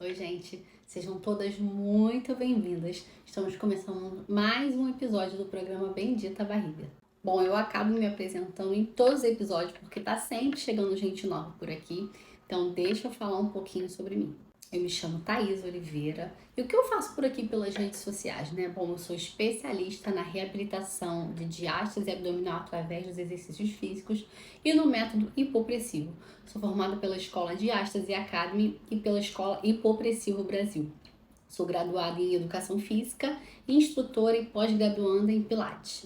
Oi, gente, sejam todas muito bem-vindas. Estamos começando mais um episódio do programa Bendita Barriga. Bom, eu acabo me apresentando em todos os episódios porque tá sempre chegando gente nova por aqui, então deixa eu falar um pouquinho sobre mim. Eu me chamo Thaís Oliveira e o que eu faço por aqui pelas redes sociais, né? Bom, eu sou especialista na reabilitação de diástase abdominal através dos exercícios físicos e no método hipopressivo. Sou formada pela Escola Diástase Academy e pela Escola Hipopressivo Brasil. Sou graduada em Educação Física, instrutora e pós-graduanda em Pilates.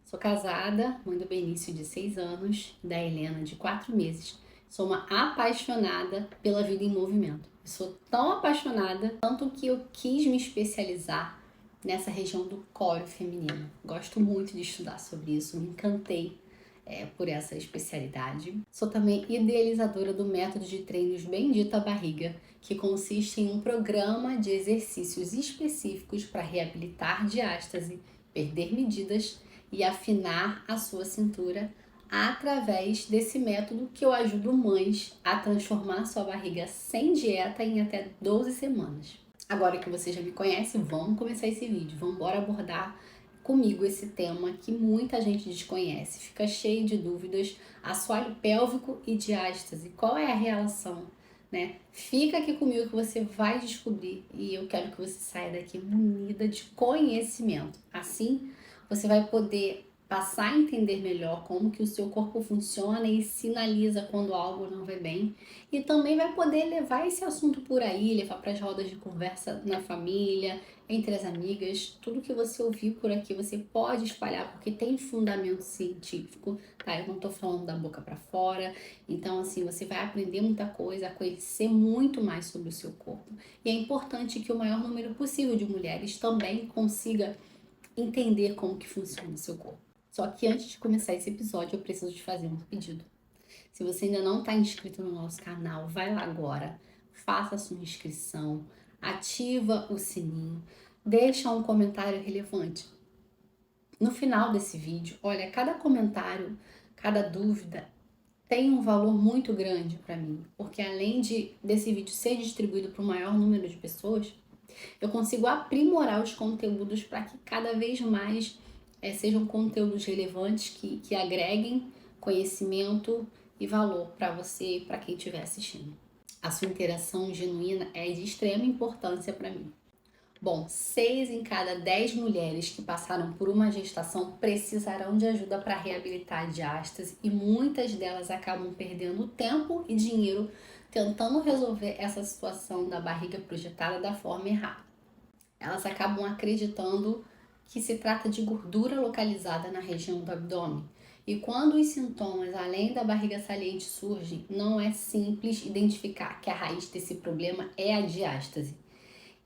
Sou casada, mãe do Benício de 6 anos, da Helena de 4 meses. Sou uma apaixonada pela vida em movimento. Sou tão apaixonada, tanto que eu quis me especializar nessa região do coro feminino. Gosto muito de estudar sobre isso, me encantei por essa especialidade. Sou também idealizadora do método de treinos Bendita Barriga, que consiste em um programa de exercícios específicos para reabilitar diástase, perder medidas e afinar a sua cintura através desse método que eu ajudo mães a transformar sua barriga sem dieta em até 12 semanas. Agora que você já me conhece, vamos começar esse vídeo. Vamos embora abordar comigo esse tema que muita gente desconhece. Fica cheio de dúvidas. Assoalho pélvico e diástase. Qual é a relação? Né? Fica aqui comigo que você vai descobrir e eu quero que você saia daqui munida de conhecimento. Assim, você vai poder passar a entender melhor como que o seu corpo funciona e sinaliza quando algo não vai bem. E também vai poder levar esse assunto por aí, levar para as rodas de conversa na família, entre as amigas. Tudo que você ouvir por aqui você pode espalhar porque tem fundamento científico, tá? Eu não tô falando da boca para fora. Então, assim, você vai aprender muita coisa, a conhecer muito mais sobre o seu corpo. E é importante que o maior número possível de mulheres também consiga entender como que funciona o seu corpo. Só que antes de começar esse episódio, eu preciso te fazer um pedido. Se você ainda não está inscrito no nosso canal, vai lá agora, faça a sua inscrição, ativa o sininho, deixa um comentário relevante. No final desse vídeo, olha, cada comentário, cada dúvida tem um valor muito grande para mim, porque além desse vídeo ser distribuído para o maior número de pessoas, eu consigo aprimorar os conteúdos para que cada vez mais sejam conteúdos relevantes que agreguem conhecimento e valor para você e para quem estiver assistindo. A sua interação genuína é de extrema importância para mim. Bom, 6 em cada 10 mulheres que passaram por uma gestação precisarão de ajuda para reabilitar a diástase e muitas delas acabam perdendo tempo e dinheiro tentando resolver essa situação da barriga projetada da forma errada. Elas acabam acreditando que se trata de gordura localizada na região do abdômen. E quando os sintomas além da barriga saliente surgem, não é simples identificar que a raiz desse problema é a diástase.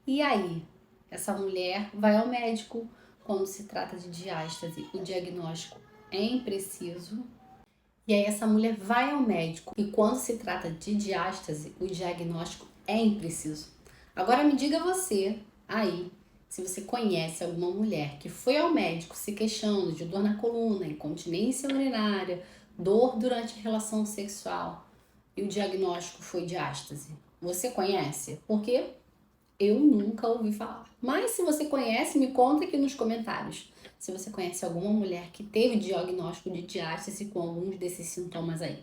E aí, essa mulher vai ao médico quando se trata de diástase, o diagnóstico é impreciso. E aí essa mulher vai ao médico e quando se trata de diástase, o diagnóstico é impreciso. Agora me diga você aí, se você conhece alguma mulher que foi ao médico se queixando de dor na coluna, incontinência urinária, dor durante a relação sexual e o diagnóstico foi diástase. Você conhece? Porque eu nunca ouvi falar. Mas se você conhece, me conta aqui nos comentários. Se você conhece alguma mulher que teve diagnóstico de diástase com alguns desses sintomas aí.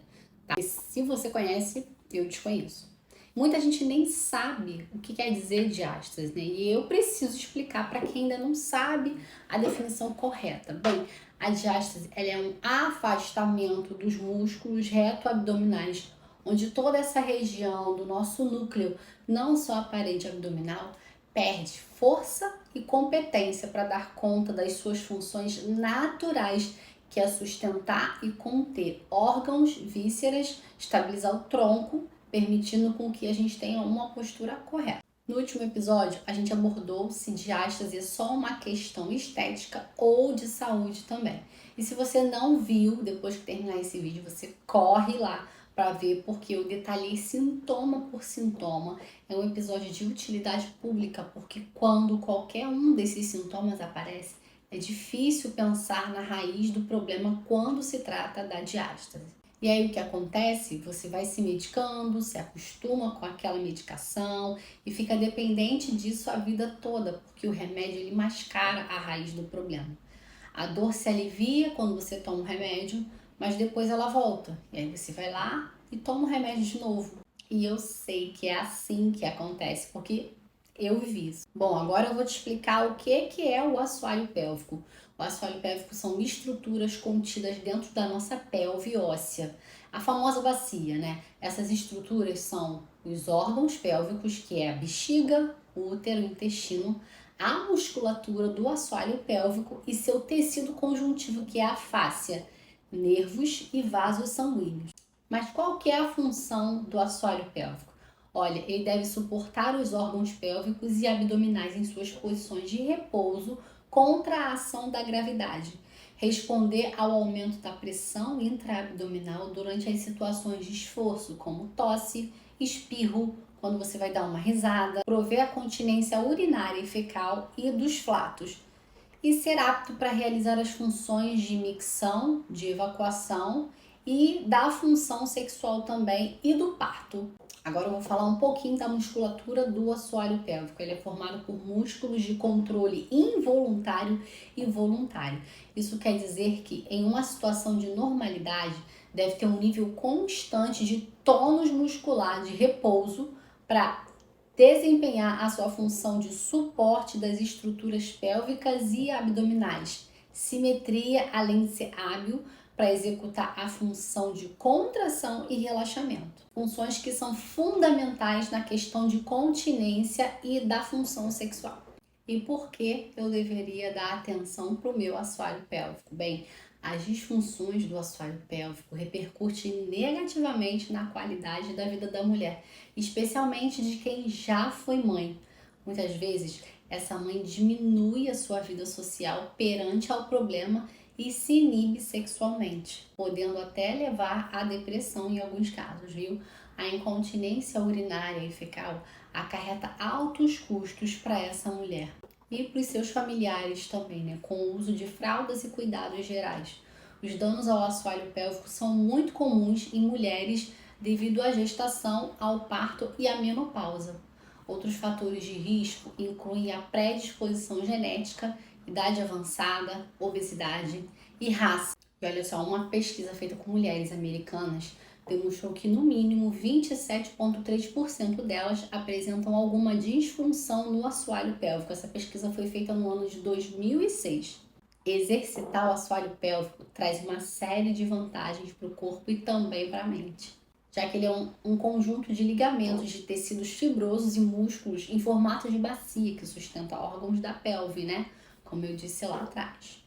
Tá? E se você conhece, eu desconheço. Muita gente nem sabe o que quer dizer diástase, né? E eu preciso explicar para quem ainda não sabe a definição correta. Bem, a diástase ela é um afastamento dos músculos reto-abdominais, onde toda essa região do nosso núcleo, não só a parede abdominal, perde força e competência para dar conta das suas funções naturais, que é sustentar e conter órgãos, vísceras, estabilizar o tronco, permitindo com que a gente tenha uma postura correta. No último episódio, a gente abordou se diástase é só uma questão estética ou de saúde também. E se você não viu, depois que terminar esse vídeo, você corre lá para ver, porque eu detalhei sintoma por sintoma. É um episódio de utilidade pública, porque quando qualquer um desses sintomas aparece, é difícil pensar na raiz do problema quando se trata da diástase. E aí o que acontece? Você vai se medicando, se acostuma com aquela medicação e fica dependente disso a vida toda, porque o remédio ele mascara a raiz do problema. A dor se alivia quando você toma um remédio, mas depois ela volta. E aí você vai lá e toma o remédio de novo. E eu sei que é assim que acontece, porque eu vivi isso. Bom, agora eu vou te explicar o que é o assoalho pélvico. O assoalho pélvico são estruturas contidas dentro da nossa pelve óssea, a famosa bacia, né? Essas estruturas são os órgãos pélvicos, que é a bexiga, o útero, o intestino, a musculatura do assoalho pélvico e seu tecido conjuntivo, que é a fáscia, nervos e vasos sanguíneos. Mas qual que é a função do assoalho pélvico? Olha, ele deve suportar os órgãos pélvicos e abdominais em suas posições de repouso contra a ação da gravidade, responder ao aumento da pressão intraabdominal durante as situações de esforço, como tosse, espirro, quando você vai dar uma risada, prover a continência urinária e fecal e dos flatos, e ser apto para realizar as funções de micção, de evacuação e da função sexual também e do parto. Agora eu vou falar um pouquinho da musculatura do assoalho pélvico. Ele é formado por músculos de controle involuntário e voluntário. Isso quer dizer que em uma situação de normalidade deve ter um nível constante de tônus muscular de repouso para desempenhar a sua função de suporte das estruturas pélvicas e abdominais. Simetria, além de ser hábil para executar a função de contração e relaxamento. Funções que são fundamentais na questão de continência e da função sexual. E por que eu deveria dar atenção para o meu assoalho pélvico? Bem, as disfunções do assoalho pélvico repercutem negativamente na qualidade da vida da mulher, especialmente de quem já foi mãe. Muitas vezes, essa mãe diminui a sua vida social perante ao problema e se inibe sexualmente, podendo até levar à depressão em alguns casos, viu? A incontinência urinária e fecal acarreta altos custos para essa mulher e para os seus familiares também, né? Com o uso de fraldas e cuidados gerais. Os danos ao assoalho pélvico são muito comuns em mulheres devido à gestação, ao parto e à menopausa. Outros fatores de risco incluem a predisposição genética, idade avançada, obesidade e raça. E olha só, uma pesquisa feita com mulheres americanas demonstrou que no mínimo 27,3% delas apresentam alguma disfunção no assoalho pélvico. Essa pesquisa foi feita no ano de 2006. Exercitar o assoalho pélvico traz uma série de vantagens para o corpo e também para a mente, já que ele é um conjunto de ligamentos de tecidos fibrosos e músculos em formato de bacia que sustenta órgãos da pelve, né? Como eu disse lá atrás.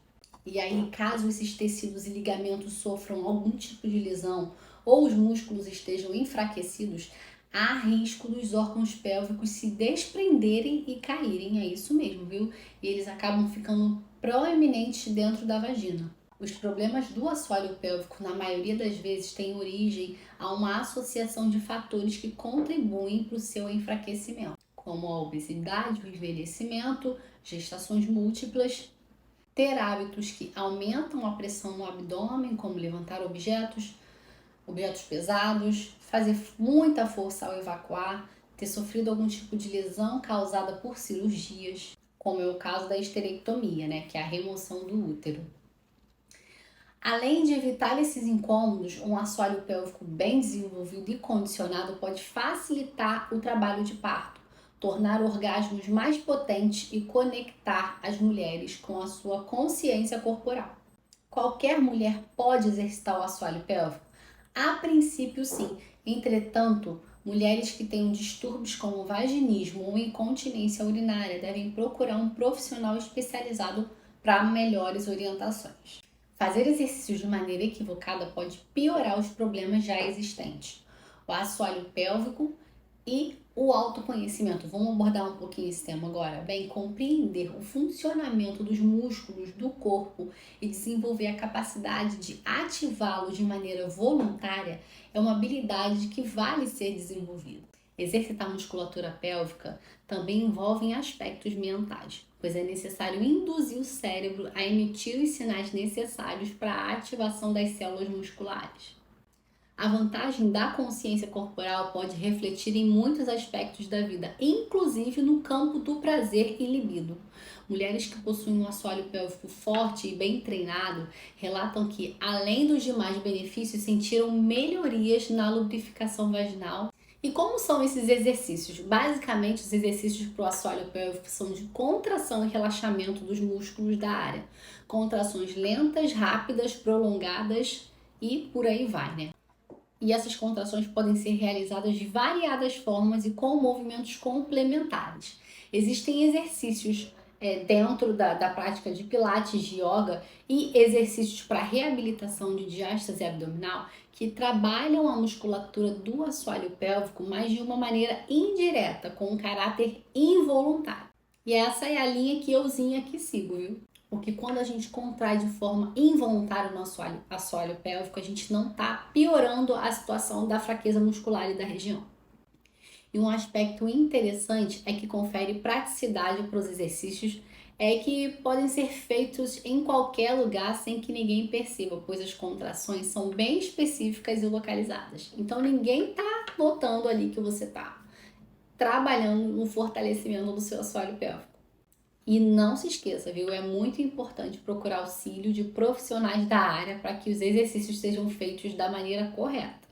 E aí, caso esses tecidos e ligamentos sofram algum tipo de lesão ou os músculos estejam enfraquecidos, há risco dos órgãos pélvicos se desprenderem e caírem. É isso mesmo, viu? E eles acabam ficando proeminentes dentro da vagina. Os problemas do assoalho pélvico, na maioria das vezes, têm origem a uma associação de fatores que contribuem para o seu enfraquecimento, como a obesidade, o envelhecimento, gestações múltiplas, ter hábitos que aumentam a pressão no abdômen, como levantar objetos pesados, fazer muita força ao evacuar, ter sofrido algum tipo de lesão causada por cirurgias, como é o caso da esterectomia, né, que é a remoção do útero. Além de evitar esses incômodos, um assoalho pélvico bem desenvolvido e condicionado pode facilitar o trabalho de parto, tornar orgasmos mais potentes e conectar as mulheres com a sua consciência corporal. Qualquer mulher pode exercitar o assoalho pélvico? A princípio, sim. Entretanto, mulheres que tenham distúrbios como vaginismo ou incontinência urinária devem procurar um profissional especializado para melhores orientações. Fazer exercícios de maneira equivocada pode piorar os problemas já existentes. O assoalho pélvico e o autoconhecimento. Vamos abordar um pouquinho esse tema agora? Bem, compreender o funcionamento dos músculos do corpo e desenvolver a capacidade de ativá-los de maneira voluntária é uma habilidade que vale ser desenvolvida. Exercitar a musculatura pélvica também envolve aspectos mentais, pois é necessário induzir o cérebro a emitir os sinais necessários para a ativação das células musculares. A vantagem da consciência corporal pode refletir em muitos aspectos da vida, inclusive no campo do prazer e libido. Mulheres que possuem um assoalho pélvico forte e bem treinado relatam que, além dos demais benefícios, sentiram melhorias na lubrificação vaginal. E como são esses exercícios? Basicamente, os exercícios para o assoalho pélvico são de contração e relaxamento dos músculos da área. Contrações lentas, rápidas, prolongadas e por aí vai, né? E essas contrações podem ser realizadas de variadas formas e com movimentos complementares. Existem exercícios dentro da prática de pilates, de yoga e exercícios para reabilitação de diástase abdominal que trabalham a musculatura do assoalho pélvico, mas de uma maneira indireta, com um caráter involuntário. E essa é a linha que euzinha aqui sigo, viu? Porque quando a gente contrai de forma involuntária o nosso assoalho pélvico, a gente não está piorando a situação da fraqueza muscular e da região. E um aspecto interessante é que confere praticidade para os exercícios, é que podem ser feitos em qualquer lugar sem que ninguém perceba, pois as contrações são bem específicas e localizadas. Então ninguém está notando ali que você está trabalhando no fortalecimento do seu assoalho pélvico. E não se esqueça, viu? É muito importante procurar auxílio de profissionais da área para que os exercícios sejam feitos da maneira correta.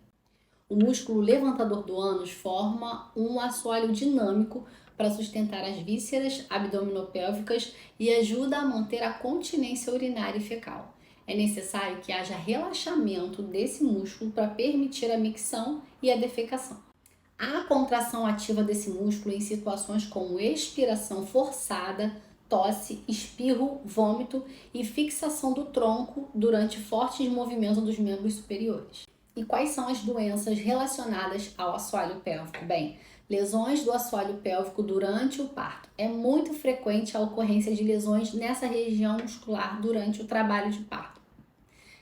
O músculo levantador do ânus forma um assoalho dinâmico para sustentar as vísceras abdominopélvicas e ajuda a manter a continência urinária e fecal. É necessário que haja relaxamento desse músculo para permitir a micção e a defecação. A contração ativa desse músculo em situações como expiração forçada, tosse, espirro, vômito e fixação do tronco durante fortes movimentos dos membros superiores. E quais são as doenças relacionadas ao assoalho pélvico? Bem, lesões do assoalho pélvico durante o parto. É muito frequente a ocorrência de lesões nessa região muscular durante o trabalho de parto.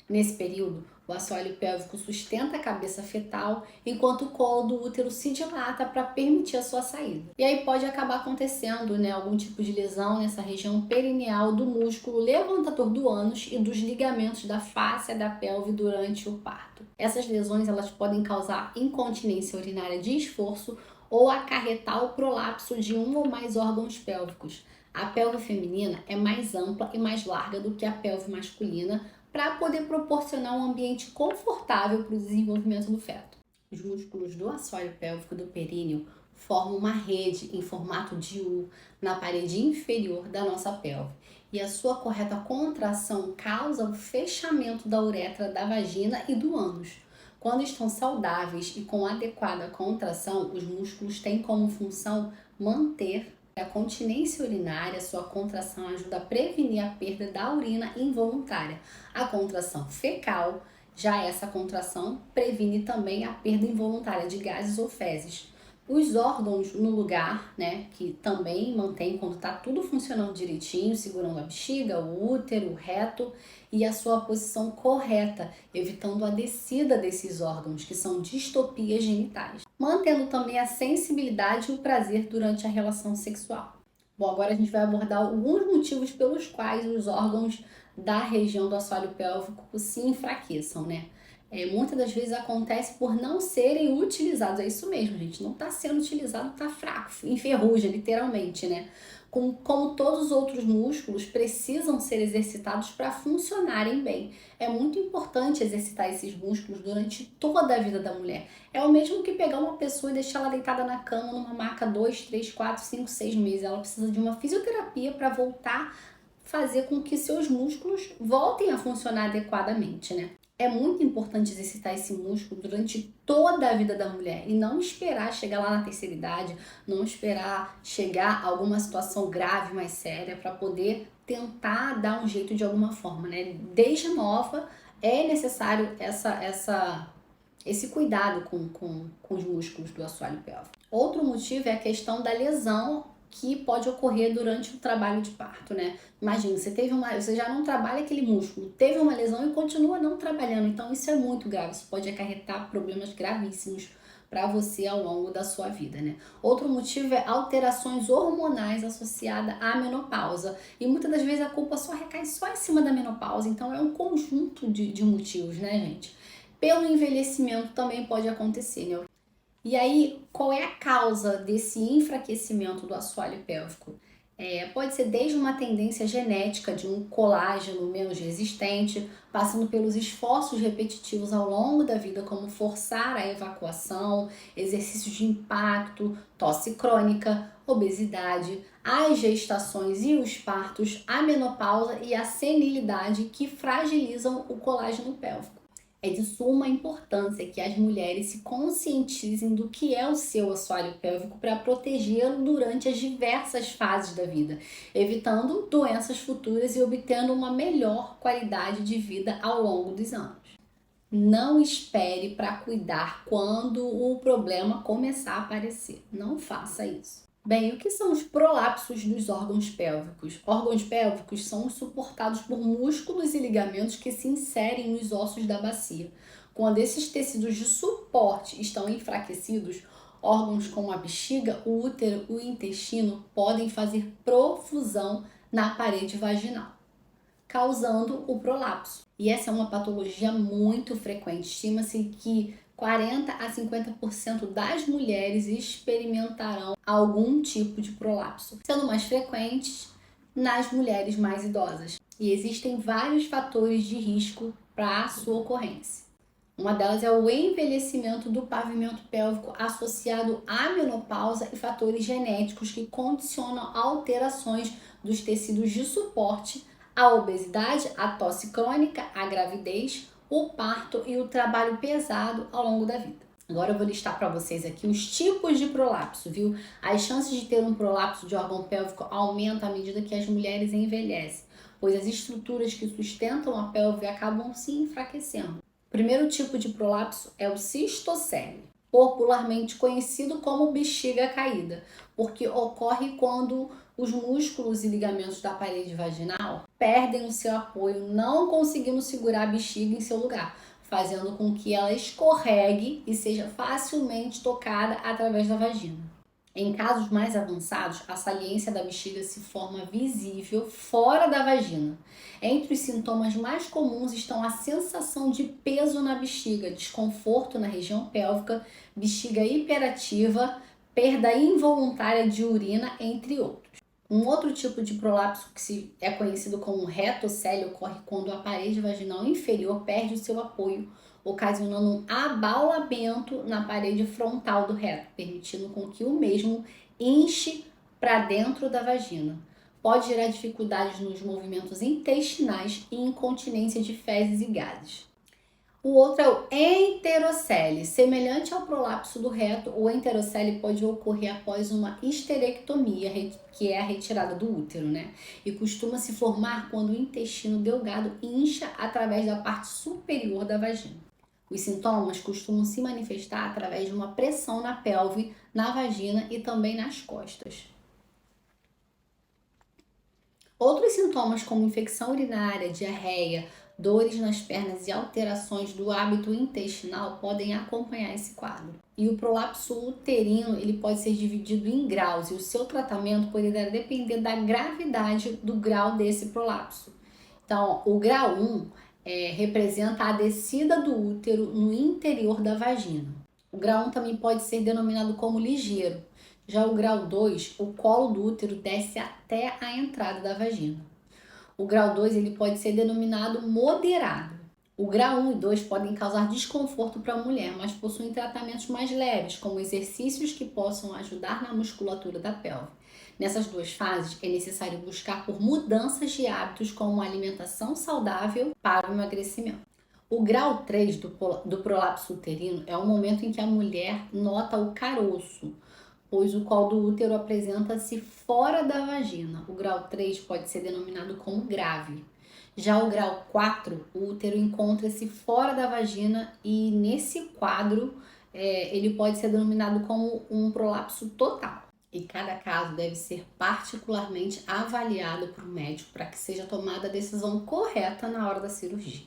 Nesse período, o assoalho pélvico sustenta a cabeça fetal, enquanto o colo do útero se dilata para permitir a sua saída. E aí pode acabar acontecendo, algum tipo de lesão nessa região perineal do músculo levantador do ânus e dos ligamentos da fáscia da pelve durante o parto. Essas lesões elas podem causar incontinência urinária de esforço ou acarretar o prolapso de um ou mais órgãos pélvicos. A pelve feminina é mais ampla e mais larga do que a pelve masculina, para poder proporcionar um ambiente confortável para o desenvolvimento do feto. Os músculos do assoalho pélvico do períneo formam uma rede em formato de U na parede inferior da nossa pelve e a sua correta contração causa o fechamento da uretra da vagina e do ânus. Quando estão saudáveis e com adequada contração, os músculos têm como função manter a continência urinária. Sua contração ajuda a prevenir a perda da urina involuntária. A contração fecal, já essa contração previne também a perda involuntária de gases ou fezes. Os órgãos no lugar, que também mantém quando está tudo funcionando direitinho, segurando a bexiga, o útero, o reto e a sua posição correta, evitando a descida desses órgãos, que são distopias genitais. Mantendo também a sensibilidade e o prazer durante a relação sexual. Bom, agora a gente vai abordar alguns motivos pelos quais os órgãos da região do assoalho pélvico se enfraqueçam, muitas das vezes acontece por não serem utilizados. É isso mesmo, gente. Não está sendo utilizado, está fraco, enferruja, literalmente, Como todos os outros músculos precisam ser exercitados para funcionarem bem. É muito importante exercitar esses músculos durante toda a vida da mulher. É o mesmo que pegar uma pessoa e deixar ela deitada na cama numa maca 2, 3, 4, 5, 6 meses. Ela precisa de uma fisioterapia para voltar fazer com que seus músculos voltem a funcionar adequadamente, É muito importante exercitar esse músculo durante toda a vida da mulher e não esperar chegar lá na terceira idade, não esperar chegar a alguma situação grave, mais séria, para poder tentar dar um jeito de alguma forma, Desde nova é necessário esse cuidado com os músculos do assoalho pélvico. Outro motivo é a questão da lesão que pode ocorrer durante o trabalho de parto, Imagina, você já não trabalha aquele músculo, teve uma lesão e continua não trabalhando, então isso é muito grave, isso pode acarretar problemas gravíssimos para você ao longo da sua vida, Outro motivo é alterações hormonais associadas à menopausa, e muitas das vezes a culpa só recai só em cima da menopausa, então é um conjunto de motivos, gente? Pelo envelhecimento também pode acontecer, né? E aí, qual é a causa desse enfraquecimento do assoalho pélvico? Pode ser desde uma tendência genética de um colágeno menos resistente, passando pelos esforços repetitivos ao longo da vida, como forçar a evacuação, exercícios de impacto, tosse crônica, obesidade, as gestações e os partos, a menopausa e a senilidade que fragilizam o colágeno pélvico. É de suma importância que as mulheres se conscientizem do que é o seu assoalho pélvico para protegê-lo durante as diversas fases da vida, evitando doenças futuras e obtendo uma melhor qualidade de vida ao longo dos anos. Não espere para cuidar quando o problema começar a aparecer. Não faça isso. Bem, o que são os prolapsos dos órgãos pélvicos? Órgãos pélvicos são suportados por músculos e ligamentos que se inserem nos ossos da bacia. Quando esses tecidos de suporte estão enfraquecidos, órgãos como a bexiga, o útero e o intestino podem fazer profusão na parede vaginal, causando o prolapso. E essa é uma patologia muito frequente. Estima-se que 40 a 50% das mulheres experimentarão algum tipo de prolapso, sendo mais frequentes nas mulheres mais idosas. E existem vários fatores de risco para a sua ocorrência. Uma delas é o envelhecimento do pavimento pélvico associado à menopausa e fatores genéticos que condicionam alterações dos tecidos de suporte, a obesidade, a tosse crônica, a gravidez, o parto e o trabalho pesado ao longo da vida. Agora eu vou listar para vocês aqui os tipos de prolapso, viu? As chances de ter um prolapso de órgão pélvico aumentam à medida que as mulheres envelhecem, pois as estruturas que sustentam a pelve acabam se enfraquecendo. O primeiro tipo de prolapso é o cistocele, popularmente conhecido como bexiga caída, porque ocorre quando os músculos e ligamentos da parede vaginal perdem o seu apoio, não conseguindo segurar a bexiga em seu lugar, fazendo com que ela escorregue e seja facilmente tocada através da vagina. Em casos mais avançados, a saliência da bexiga se forma visível fora da vagina. Entre os sintomas mais comuns estão a sensação de peso na bexiga, desconforto na região pélvica, bexiga hiperativa, perda involuntária de urina, entre outros. Um outro tipo de prolapso que é conhecido como retocele ocorre quando a parede vaginal inferior perde o seu apoio, ocasionando um abaulamento na parede frontal do reto, permitindo com que o mesmo inche para dentro da vagina. Pode gerar dificuldades nos movimentos intestinais e incontinência de fezes e gases. O outro é o enterocele. Semelhante ao prolapso do reto, o enterocele pode ocorrer após uma histerectomia, que é a retirada do útero, né? E costuma se formar quando o intestino delgado incha através da parte superior da vagina. Os sintomas costumam se manifestar através de uma pressão na pelve, na vagina e também nas costas. Outros sintomas como infecção urinária, diarreia, dores nas pernas e alterações do hábito intestinal podem acompanhar esse quadro. E o prolapso uterino ele pode ser dividido em graus e o seu tratamento poderá depender da gravidade do grau desse prolapso. Então, o grau 1 representa a descida do útero no interior da vagina. O grau 1 também pode ser denominado como ligeiro. Já o grau 2, o colo do útero desce até a entrada da vagina. O grau 2 ele pode ser denominado moderado. O grau 1 e 2 podem causar desconforto para a mulher, mas possuem tratamentos mais leves, como exercícios que possam ajudar na musculatura da pelve. Nessas duas fases, é necessário buscar por mudanças de hábitos, como uma alimentação saudável para o emagrecimento. O grau 3 do prolapso uterino é o momento em que a mulher nota o caroço, pois o colo do útero apresenta-se fora da vagina. O grau 3 pode ser denominado como grave. Já o grau 4, o útero encontra-se fora da vagina e nesse quadro ele pode ser denominado como um prolapso total. E cada caso deve ser particularmente avaliado por um médico para que seja tomada a decisão correta na hora da cirurgia.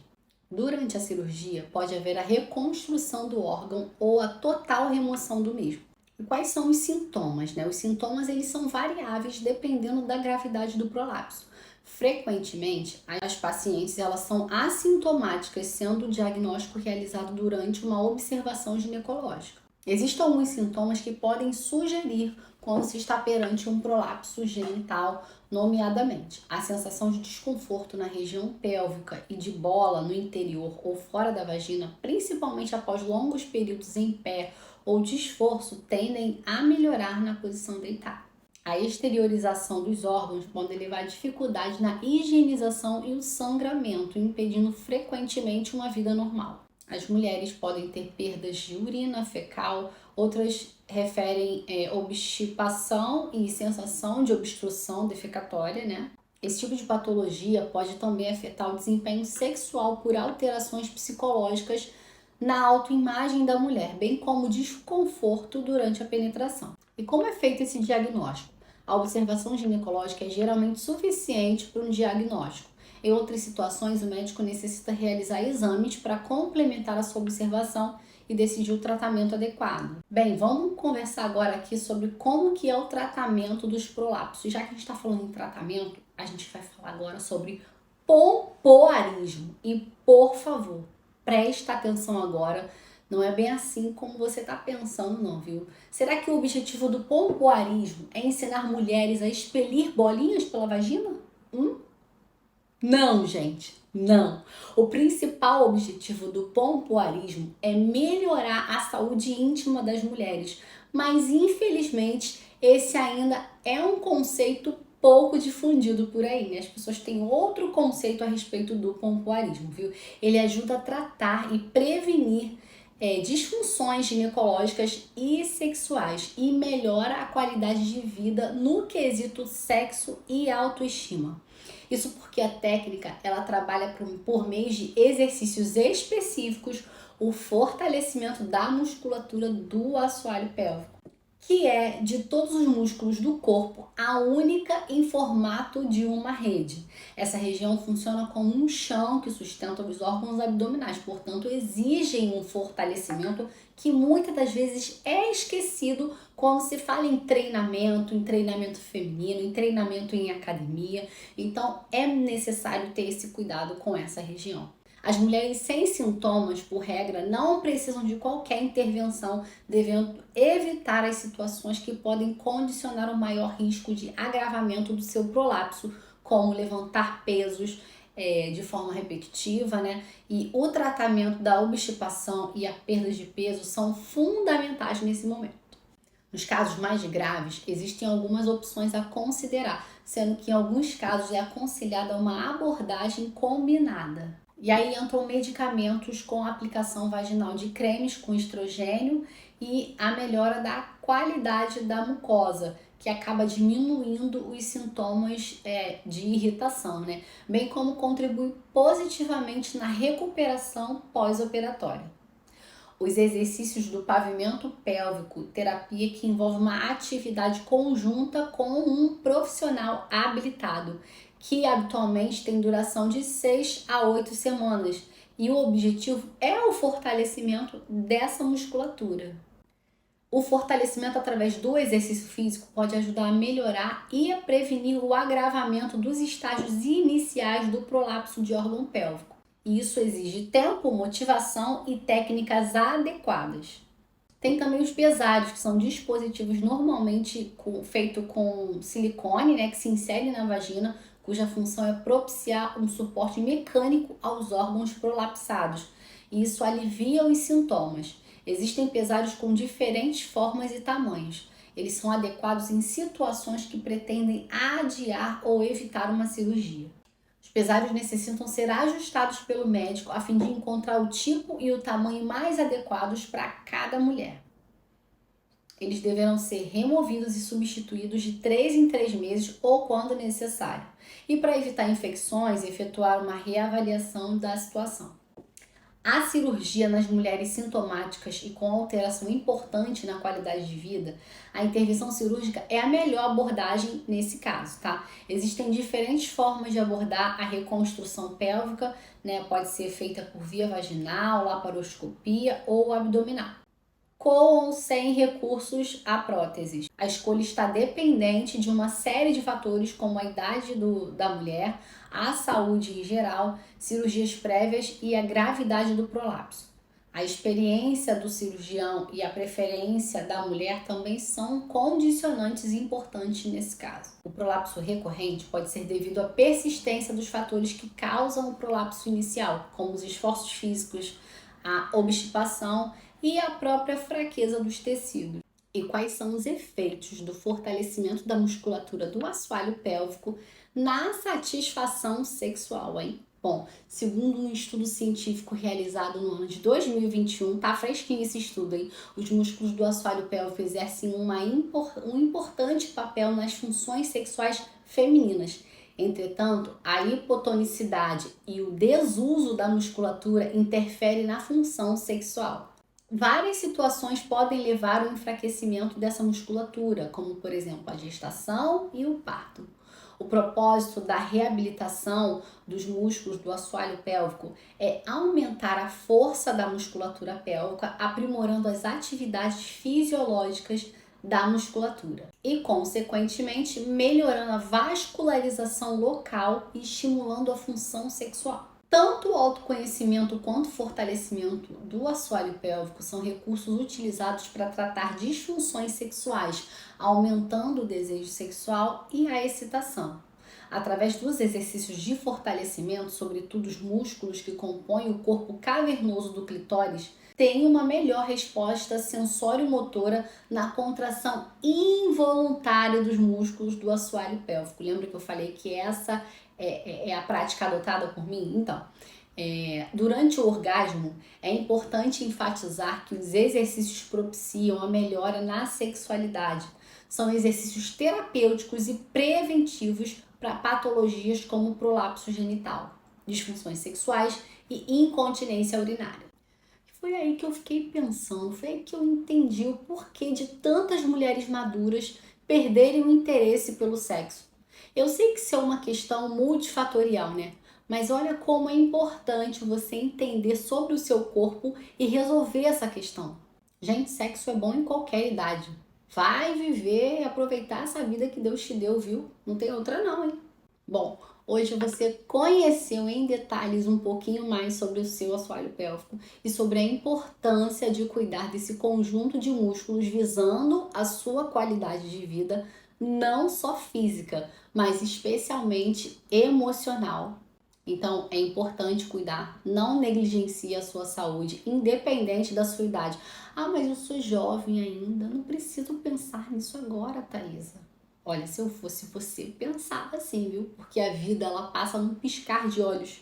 Durante a cirurgia, pode haver a reconstrução do órgão ou a total remoção do mesmo. E quais são os sintomas, né? Os sintomas eles são variáveis dependendo da gravidade do prolapso. Frequentemente, as pacientes elas são assintomáticas, sendo o diagnóstico realizado durante uma observação ginecológica. Existem alguns sintomas que podem sugerir quando se está perante um prolapso genital, nomeadamente a sensação de desconforto na região pélvica e de bola no interior ou fora da vagina, principalmente após longos períodos em pé ou de esforço, tendem a melhorar na posição deitada. A exteriorização dos órgãos pode levar a dificuldade na higienização e o sangramento, impedindo frequentemente uma vida normal. As mulheres podem ter perdas de urina fecal, outras referem obstipação e sensação de obstrução defecatória, né? Esse tipo de patologia pode também afetar o desempenho sexual por alterações psicológicas na autoimagem da mulher, bem como desconforto durante a penetração. E como é feito esse diagnóstico? A observação ginecológica é geralmente suficiente para um diagnóstico. Em outras situações, o médico necessita realizar exames para complementar a sua observação e decidir o tratamento adequado. Bem, vamos conversar agora aqui sobre como que é o tratamento dos prolapsos. Já que a gente está falando em tratamento, a gente vai falar agora sobre pompoarismo. E, por favor, presta atenção agora. Não é bem assim como você está pensando, não, viu? Será que o objetivo do pompoarismo é ensinar mulheres a expelir bolinhas pela vagina? Não, gente, não. O principal objetivo do pompoarismo é melhorar a saúde íntima das mulheres, mas infelizmente esse ainda é um conceito pouco difundido por aí, né? As pessoas têm outro conceito a respeito do pompoarismo, viu? Ele ajuda a tratar e prevenir disfunções ginecológicas e sexuais e melhora a qualidade de vida no quesito sexo e autoestima. Isso porque a técnica ela trabalha por meio de exercícios específicos o fortalecimento da musculatura do assoalho pélvico, que é de todos os músculos do corpo a única em formato de uma rede. Essa região funciona como um chão que sustenta os órgãos abdominais, portanto exigem um fortalecimento que muitas das vezes é esquecido quando se fala em treinamento feminino, em treinamento em academia. Então é necessário ter esse cuidado com essa região. As mulheres sem sintomas, por regra, não precisam de qualquer intervenção, devendo evitar as situações que podem condicionar o maior risco de agravamento do seu prolapso, como levantar pesos de forma repetitiva, né? E o tratamento da obstipação e a perda de peso são fundamentais nesse momento. Nos casos mais graves, existem algumas opções a considerar, sendo que em alguns casos é aconselhada uma abordagem combinada. E aí entram medicamentos com aplicação vaginal de cremes com estrogênio e a melhora da qualidade da mucosa, que acaba diminuindo os sintomas de irritação, né? Bem como contribui positivamente na recuperação pós-operatória. Os exercícios do pavimento pélvico, terapia que envolve uma atividade conjunta com um profissional habilitado, que habitualmente tem duração de 6 a 8 semanas, e o objetivo é o fortalecimento dessa musculatura. O fortalecimento através do exercício físico pode ajudar a melhorar e a prevenir o agravamento dos estágios iniciais do prolapso de órgão pélvico. E isso exige tempo, motivação e técnicas adequadas. Tem também os pesares, que são dispositivos normalmente feitos com silicone, né, que se insere na vagina, cuja função é propiciar um suporte mecânico aos órgãos prolapsados. E isso alivia os sintomas. Existem pesares com diferentes formas e tamanhos. Eles são adequados em situações que pretendem adiar ou evitar uma cirurgia. Os pesares necessitam ser ajustados pelo médico a fim de encontrar o tipo e o tamanho mais adequados para cada mulher. Eles deverão ser removidos e substituídos de 3 em 3 meses ou quando necessário. E para evitar infecções, efetuar uma reavaliação da situação. A cirurgia nas mulheres sintomáticas e com alteração importante na qualidade de vida, a intervenção cirúrgica é a melhor abordagem nesse caso, tá? Existem diferentes formas de abordar a reconstrução pélvica, né? Pode ser feita por via vaginal, laparoscopia ou abdominal. com ou sem recursos a próteses. A escolha está dependente de uma série de fatores como a idade da mulher, a saúde em geral, cirurgias prévias e a gravidade do prolapso. A experiência do cirurgião e a preferência da mulher também são condicionantes importantes nesse caso. O prolapso recorrente pode ser devido à persistência dos fatores que causam o prolapso inicial, como os esforços físicos, a obstipação e a própria fraqueza dos tecidos. E quais são os efeitos do fortalecimento da musculatura do assoalho pélvico na satisfação sexual, hein? Bom, segundo um estudo científico realizado no ano de 2021, tá fresquinho esse estudo, hein? Os músculos do assoalho pélvico exercem um importante papel nas funções sexuais femininas. Entretanto, a hipotonicidade e o desuso da musculatura interferem na função sexual. Várias situações podem levar ao enfraquecimento dessa musculatura, como por exemplo a gestação e o parto. O propósito da reabilitação dos músculos do assoalho pélvico é aumentar a força da musculatura pélvica, aprimorando as atividades fisiológicas da musculatura e, consequentemente, melhorando a vascularização local e estimulando a função sexual. Tanto o autoconhecimento quanto o fortalecimento do assoalho pélvico são recursos utilizados para tratar disfunções sexuais, aumentando o desejo sexual e a excitação. Através dos exercícios de fortalecimento, sobretudo os músculos que compõem o corpo cavernoso do clitóris, tem uma melhor resposta sensório-motora na contração involuntária dos músculos do assoalho pélvico. Lembra que eu falei que essa é a prática adotada por mim? Então, durante o orgasmo, é importante enfatizar que os exercícios propiciam a melhora na sexualidade. São exercícios terapêuticos e preventivos para patologias como prolapso genital, disfunções sexuais e incontinência urinária. Foi aí que eu fiquei pensando, foi aí que eu entendi o porquê de tantas mulheres maduras perderem o interesse pelo sexo. Eu sei que isso é uma questão multifatorial, né? Mas olha como é importante você entender sobre o seu corpo e resolver essa questão. Gente, sexo é bom em qualquer idade. Vai viver e aproveitar essa vida que Deus te deu, viu? Não tem outra não, hein? Bom, hoje você conheceu em detalhes um pouquinho mais sobre o seu assoalho pélvico e sobre a importância de cuidar desse conjunto de músculos visando a sua qualidade de vida, não só física, mas especialmente emocional. Então é importante cuidar, não negligencie a sua saúde, independente da sua idade. Ah, mas eu sou jovem ainda, não preciso pensar nisso agora, Thaisa. Olha, se eu fosse você, pensava assim, viu? Porque a vida, ela passa num piscar de olhos.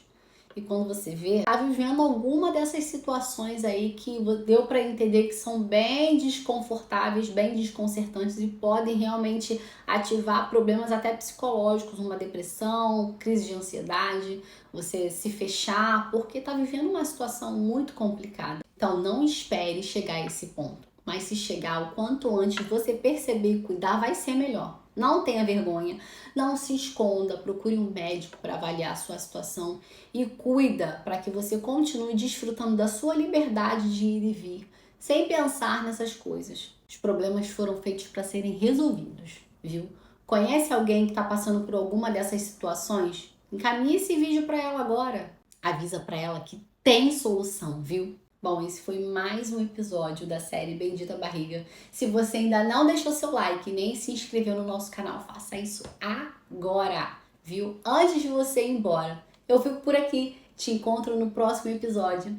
E quando você vê, tá vivendo alguma dessas situações aí que deu para entender que são bem desconfortáveis, bem desconcertantes e podem realmente ativar problemas até psicológicos, uma depressão, crise de ansiedade, você se fechar, porque tá vivendo uma situação muito complicada. Então não espere chegar a esse ponto, mas se chegar o quanto antes você perceber e cuidar, vai ser melhor. Não tenha vergonha, não se esconda, procure um médico para avaliar a sua situação e cuida para que você continue desfrutando da sua liberdade de ir e vir, sem pensar nessas coisas. Os problemas foram feitos para serem resolvidos, viu? Conhece alguém que está passando por alguma dessas situações? Encaminhe esse vídeo para ela agora. Avisa para ela que tem solução, viu? Bom, esse foi mais um episódio da série Bendita Barriga. Se você ainda não deixou seu like nem se inscreveu no nosso canal, faça isso agora, viu? Antes de você ir embora. Eu fico por aqui, te encontro no próximo episódio.